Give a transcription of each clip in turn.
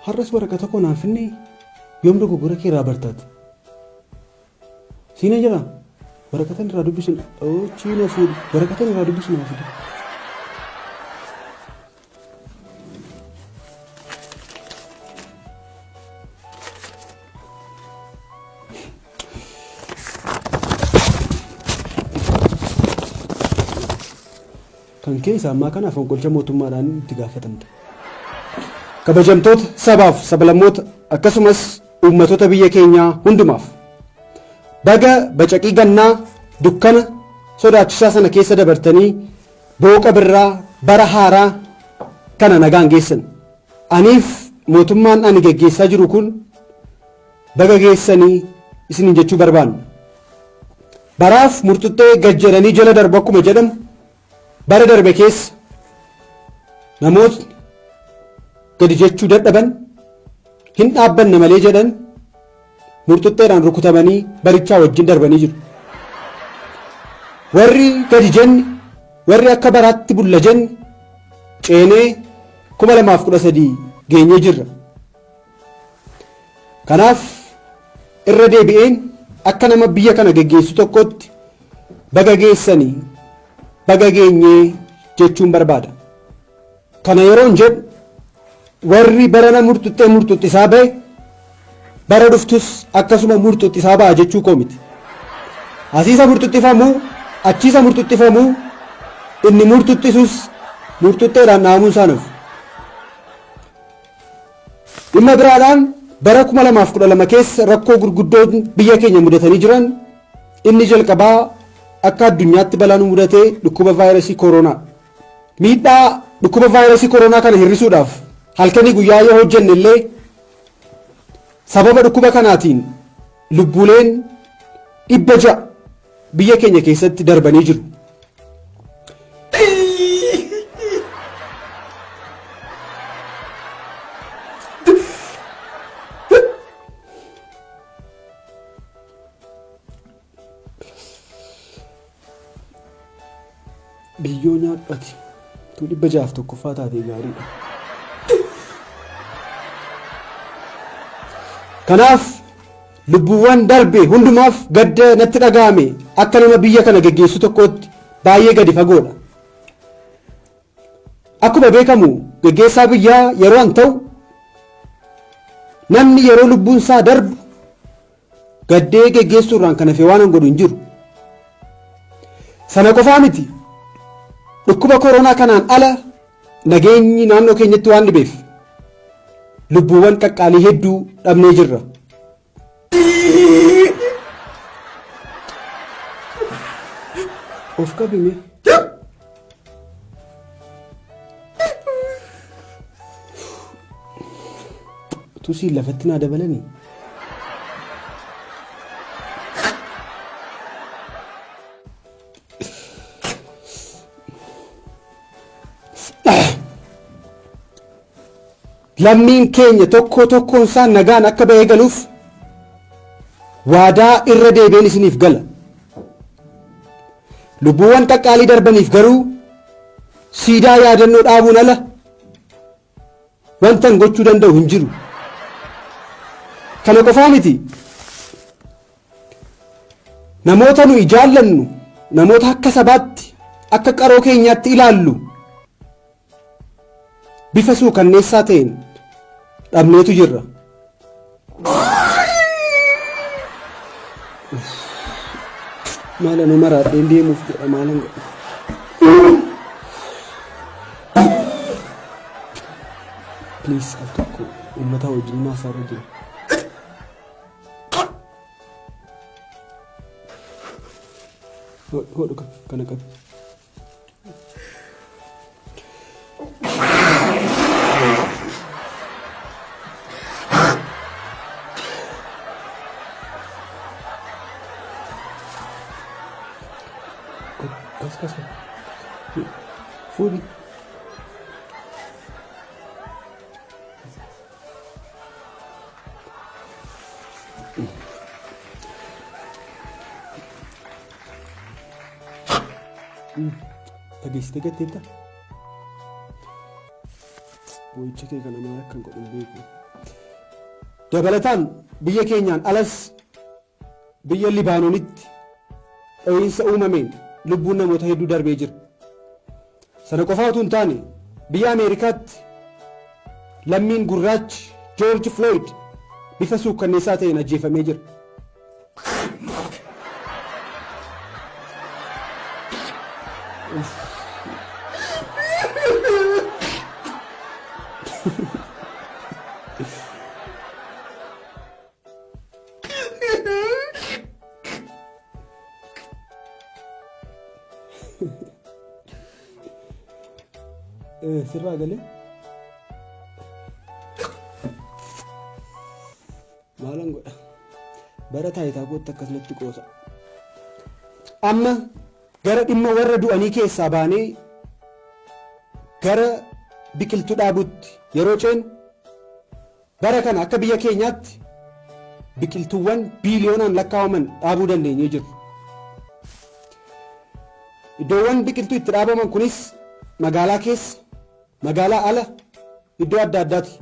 Har'as waraqata koo naaf inni yoom dogoggora kee irraa bartaati. Siina jira waraqatan irraa dubbisu chiina fuudhu waraqatan irraa dubbisu naaf fide. Kan keessa ammaa kanaaf fonqolcha mootummaadhaan itti gaafatamte. Kabajamtoota sabaaf sablammoota akkasumas uummattoota biyya keenyaa hundumaaf baga bacaqii gannaa dukkana sodaachisaa sana keessa dabartanii booqa birraa bara haaraa kana nagaan geessan. Aniif mootummaan ani geggeessaa jiru kun baga geessanii isin jechuu barbaanna. Baraaf murtuttee gad jedhanii jala darbu akkuma jedhamu bara darbe keessa namootni gadi jechuu dadhaban hin dhaabbanne malee jedhan murtutteedhaan rukutamanii barichaa wajjin darbanii jiru. Warri gadi jenne warri akka baraatti bulla jenne ceenee 2013 geenyee jirra. Kanaaf irra deebi'een akka nama biyya kana geggeessu tokkotti baga geessanii baga geenyee jechuun barbaada. Kana yeroon jedhu warri barana murtuxxisaa bahe bara dhuftus akkasuma murtuxxisaa ba'a jechuu koo miti. Asiisa murtuxxifamuu achiisa murtuxxifamuu inni murtuxxisus murtuxxeedhaan dhaamuun isaa nafu. Dhimma biraadhaan bara 2012 keessa rakkoo gurguddoon biyya keenya mudatanii jiran inni jalqabaa akka addunyaatti balaan mudatee dhukkuba vaayirasii kooroonaa. Miidhaa dhukkuba vaayirasii kooroonaa kana hir'isuudhaaf halkanii guyyaa yoo hojjenne illee sababa dhukkuba kanaatiin lubbuuleen 600 biyya keenya keessatti darbanii jiru. Biyyoo nyaadhati tu 601 taatee gaariidha. Kanaaf lubbuuwwan darbe hundumaaf gadda natti dhaga'ame akka nama biyya kana geggeessu tokkotti baay'ee gadi fagoodha. Akkuma beekamu geggeessaa biyyaa yeroo an ta'u namni yeroo lubbuun isaa darbu gaddee geggeessuurraan kan hafe waan an godhu hin jiru. Sana qofaa miti. Dhukkuba kooroonaa kanaan ala nageenyi naannoo keenyatti waan dhibeef lubbuuwwan qaqqaalii hedduu dhabnee jirra. Of qabime. Tusii lafatti naa dabalanii. Lammiin keenya tokkoon isaa nagaan akka ba'ee galuuf waadaa irra deebiin isiniif gala. Lubbuuwwan qaqqaalii darbaniif garuu siidaa yaadannoo dhaabuun ala wantan gochuu danda'u hin jiru. Kana qofaa miti. Namoota nuyi jaallannu namoota akka sabaatti akka qaroo keenyaatti ilaallu bifa suukanneessaa ta'een dhabneetu jirra. Maala nu maraadheen deemuuf jedha maalan godha. Please al tokko uummata wajjin maasaarra jira. Hodhu kana qabu. Kas. Food. Dhageessite gatteetta? boo'icha kee kana maal akkan godhu hin beeku. Dabalataan biyya keenyaan alas biyya Libaanoonitti dho'iinsa uumameen lubbuun namoota hedduu darbee jira. Sana qofaa utuu hin taane biyya Ameerikaatti lammiin gurraachi George Floyd bifa suukkanneessaa ta'een ajjeefamee jira. Sirraa galee maalan godha bara taayitaa kootti akkasumatti qoosa. Amma gara dhimma warra du'anii keessaa baanee gara biqiltuu dhaabuutti yeroo ceenu bara kana akka biyya keenyaatti biqiltuuwwan biiliyoonaan lakkaa'aman dhaabuu dandeenyee jirra. Iddoowwan biqiltuu itti dhaabaman kunis magaalaa keessa, magaalaa ala, iddoo adda addaati.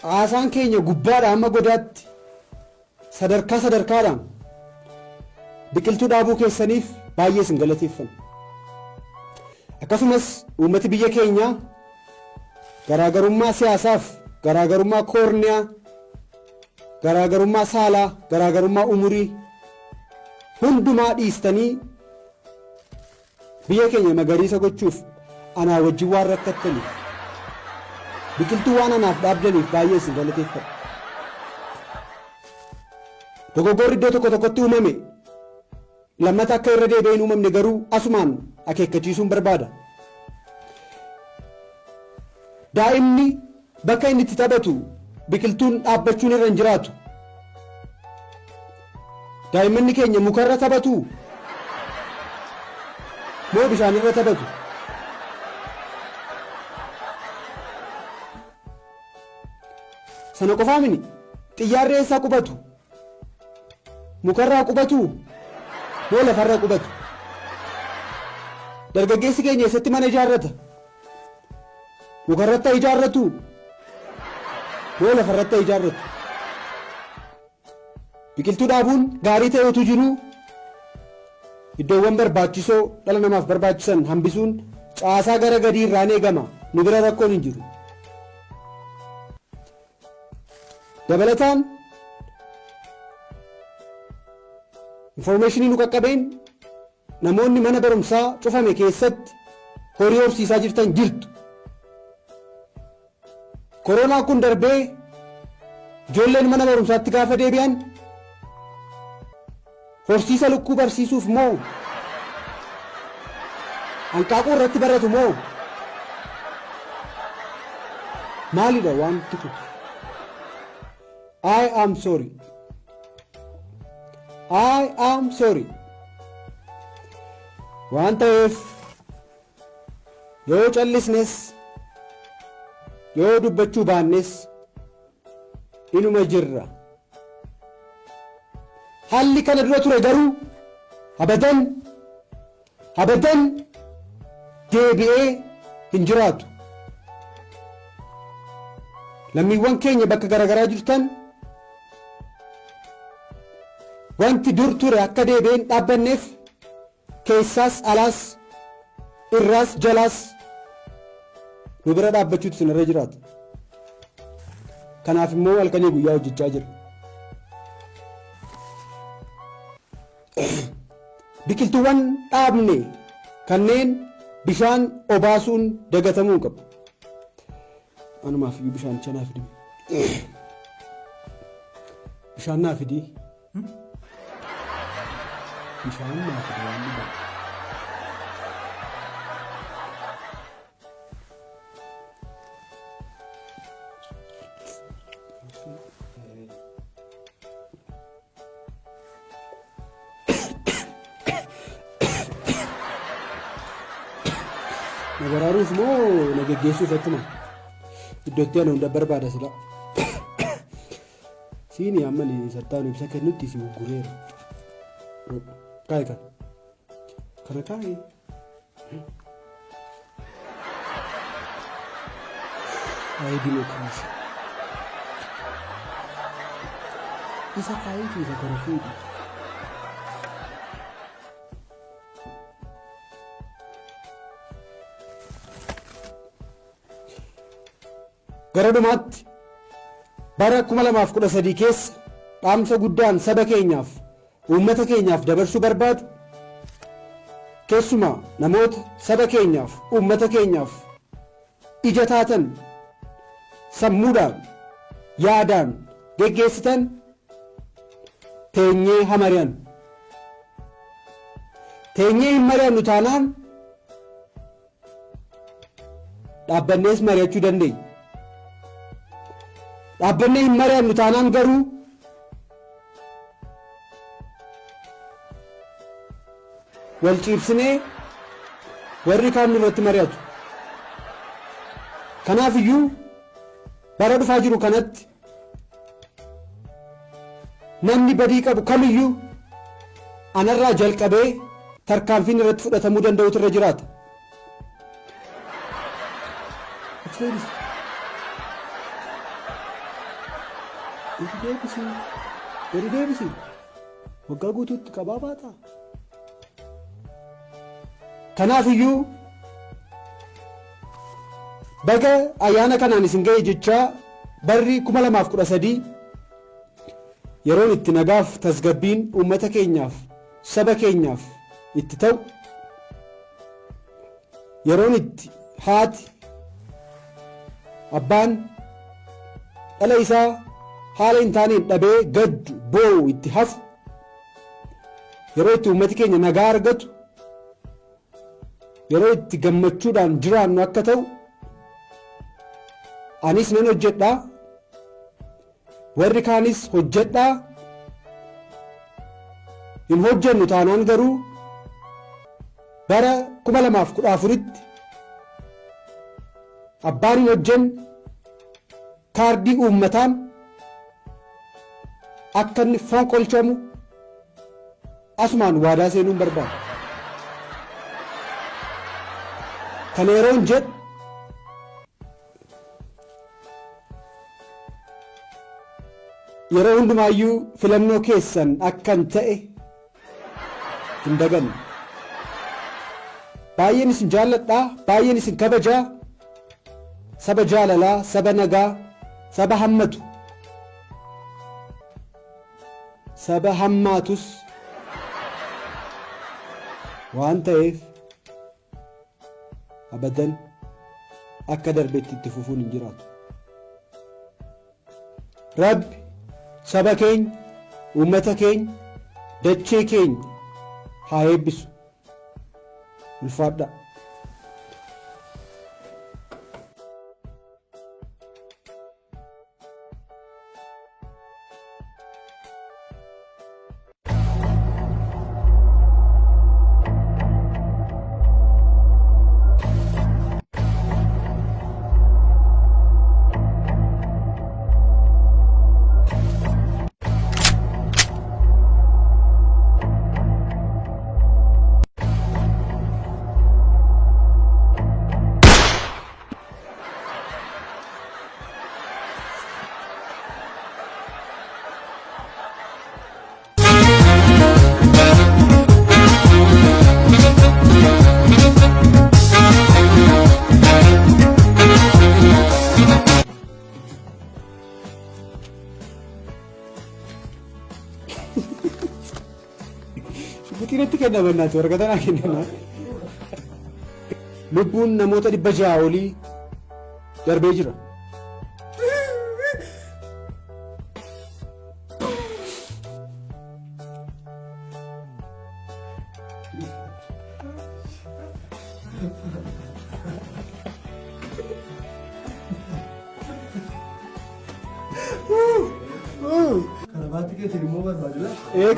Caasaan keenya gubbaadhaa hamma godaatti sadarkaa sadarkaadhaan biqiltuu dhaabuu keessaniif baay'ee isin galateeffanna. Akkasumas uummati biyya keenyaa garaagarummaa siyaasaaf, garaagarummaa koorniyaa, garaagarummaa saalaa, garaagarummaa umurii hundumaa dhiistanii biyya keenya magariisa gochuuf anaa wajjin waan rakkattaniif biqiltuu waan anaaf dhaabdaniif baay'ee isin galateeffadha. Dogoggorri iddoo tokko tokkotti uumame lammata akka irra deebi'ee hin uumamne garuu asumaan akeekkachiisuun barbaada. Daa'imni bakka inni itti taphatu biqiltuun dhaabbachuun irra hin jiraatu. Daa'immanni keenya mukarra taphatu moo bishaan irra taphatu? Sana qofaa miti xiyyaarri eessaa qubatu? Mukarraa qubatu moo lafarra qubatu? Dargaggeessi keenya eessatti mana ijaarrata? Mukarratti ijaarratu moo lafarratti ijaarratu? Biqiltuu dhaabuun gaarii ta'e utuu jiru iddoowwan barbaachisoo dhala namaaf barbaachisan hambisuun caasaa gara gadii irraan eegama. Nu bira rakkoon hin jiru. Dabalataan informationii nu qaqqabeen namoonni mana barumsaa cufame keessatti horii horsiisaa jirtan jirtu. Koronaa kun darbee ijoolleen mana barumsaatti gaafa deebi'an horsiisa lukkuu barsiisuuf moo hanqaaquu irratti baratu moo maalidha wanti kun? I am sorry. I am sorry. Waan ta'eef yoo callisnes yoo dubbachuu baannes inuma jirra. Haalli kana dura ture garuu abadan deebi'ee hin jiraatu. Lammiiwwan keenya bakka garaagaraa jirtan wanti dur ture akka deebi'een dhaabbanneef keessaas alaas irraas jalaas nu bira dhaabbachuutu isinirra jiraata. Kanaaf immoo halkanii guyyaa hojjechaa jira. Biqiltuuwwan dhaabne kanneen bishaan obaasuun dagatamuu qabu. Anumaaf iyyuu bishaan chanaa fidi. Bishaan naa fidi. Bishaan naa fidi waan dhibaa. Nagararuuf moo nagaggeessuuf attuma iddootti ana hunda barbaada sila siini ammali sattaan ibsa kennutti si gurgureera kaay kana kaay Waa'ee dimookiraasii. Isa kaayee isa gara fuudhu. Gara dhumaatti bara 2013 keessa dhaamsa guddaan saba keenyaaf uummata keenyaaf dabarsuu barbaadu keessumaa namoota saba keenyaaf uummata keenyaaf ija taatan sammuudhaan yaadaan geggeessitan teenyee hamari'an teenyee hin mari'annu taanaan dhaabbannees mari'achuu dandeenya. Dhaabbannee hin mari'annu taanaan garuu wal ciibsinee warri kaan irratti mari'atu. Kanaaf iyyuu bara dhufaa jiru kanatti namni badii qabu kamiyyuu anarraa jalqabee tarkaanfiin irratti fudhatamuu danda'utu irra jiraata. Gadi deebisi waggaa guutuutti qabaa baata. Kanaaf iyyuu baga ayyaana kanaan isin ga'e jechaa barri 2013 yeroon itti nagaaf tasgabbiin uummata keenyaaf saba keenyaaf itti ta'u yeroon itti haati abbaan dhala isaa haala hin taaneen dhabee gaddu boo'u itti hafu yeroo itti uummati keenya nagaa argatu yeroo itti gammachuudhaan jiraannu akka ta'u anis nan hojjedhaa warri kaanis hojjedhaa hin hojjennu taanaan garuu bara 2014tti abbaan hin hojjenne kaardii uummataan akka inni fonqolchamu asumaan waadaa seenuun barbaada. Kana yeroon jedhu yeroo hundumaayyuu filannoo keessan akkan ta'e hin daganne. Baay'een isin jaalladhaa, baay'een isin kabajaa, saba jaalalaa, saba nagaa, saba hammatu. Saba hammaatus waan ta'eef abadan akka darbetti itti fufuun hin jiraatu. Rabbi saba keenya, uummata keenya, dachee keenya haa eebbisu. Ulfaadhaa. Butirratti kenna bannaati warqataan haa kennanaa. Lubbuun namoota 600 olii darbee jira. Karabaati keetiin immoo barbaadudha.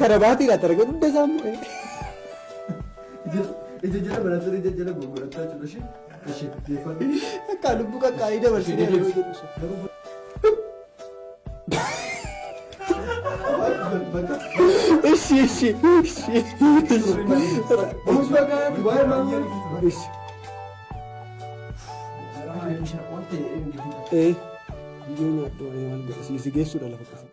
Karabaati laata argaa dudda isaa immoo. Ija jala baratanii ija jala gurgurataa jiru ishee. Ishee deeffadhu. Akka lubbuu qaqqaalii dabarsinee yeroo jedhu. Ishi. Biyyoo nyaaddu maal godhe si geessuudha lafa qasa.